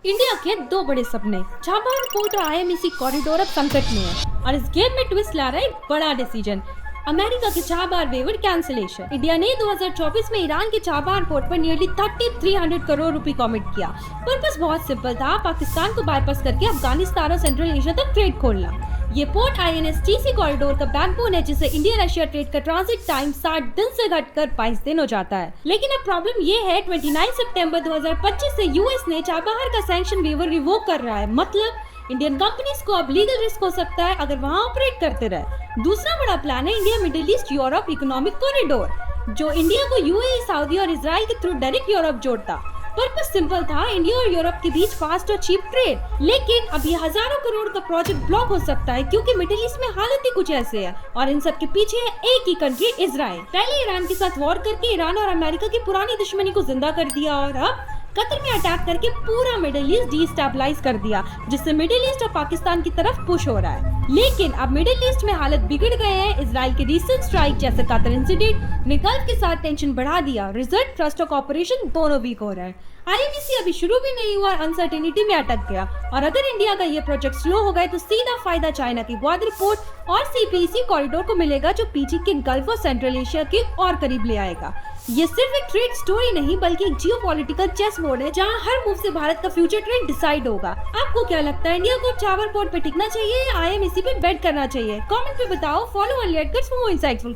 India के दो बड़े सपने चाबहार पोर्ट और आईएमईसी कॉरिडोर अब संकट में है और इस गेम में ट्विस्ट ला रहा है एक बड़ा डिसीजन। अमेरिका के चाबहार वेवर कैंसिलेशन। इंडिया ने 2024 में ईरान के चाबहार पोर्ट पर नियरली 3300 करोड़ रुपए कमिट किया। पर्पस बहुत सिंपल था, पाकिस्तान को बाईपास करके अफगानिस्तान और सेंट्रल एशिया तक ट्रेड खोलना। ये पोर्ट आईएनएसटीसी कॉरिडोर का बैकबोन है, जिससे इंडिया रशिया ट्रेड का ट्रांजिट टाइम 60 दिन से घटकर 22 दिन हो जाता है। लेकिन अब प्रॉब्लम ये है, 29 सितंबर 2025 से यूएस ने चाबहार का सैंक्शन वेवर रिवोक कर रहा है। मतलब इंडियन कंपनीज को अब लीगल रिस्क हो सकता है अगर वहाँ ऑपरेट करते रहे। दूसरा बड़ा प्लान है India middle east Europe economic corridor, जो इंडिया को यूएई, सऊदी और इजराइल के थ्रू डायरेक्ट यूरोप जोड़ता। पर्पस सिंपल था, इंडिया और यूरोप के बीच फास्ट और चीप ट्रेड। लेकिन अब ये हजारों करोड़ का प्रोजेक्ट ब्लॉक हो सकता है, क्योंकि मिडिल ईस्ट में हालत ही कुछ ऐसे है और इन सब के पीछे है एक ही कंट्री, इजराइल। पहले ईरान के साथ वॉर करके ईरान और अमेरिका की पुरानी दुश्मनी को जिंदा कर दिया और अब कतर में अटैक करके पूरा मिडिल ईस्ट डिस्टेबलाइज कर दिया, जिससे मिडिल ईस्ट और पाकिस्तान की तरफ पुश हो रहा है। लेकिन अब मिडिल ईस्ट में हालत बिगड़ गए हैं। इजराइल के रिसेंट स्ट्राइक जैसे कतर इंसिडेंट ने गल्फ के साथ टेंशन बढ़ा दिया। रिजल्ट, ट्रस्ट और कॉपरेशन दोनों वीक हो रहा है। आईएमईसी अभी शुरू भी नहीं हुआ, अनसर्टेनिटी में अटक गया। और अगर इंडिया का ये प्रोजेक्ट स्लो हो गए तो सीधा फायदा चाइना की ग्वादर पोर्ट और सीपीईसी कॉरिडोर को मिलेगा, जो पीछे के गल्फ और सेंट्रल एशिया के और करीब ले आएगा। ये सिर्फ एक ट्रेड स्टोरी नहीं, बल्कि एक जियोपॉलिटिकल चेस बोर्ड है, जहां हर मूव से भारत का फ्यूचर ट्रेंड डिसाइड होगा। आपको क्या लगता है, इंडिया को चाबहार पोर्ट पे टिकना चाहिए या आईएमईसी पे बेट करना चाहिए? कमेंट पे बताओ। Follow on let's for more इनसाइट्सफुल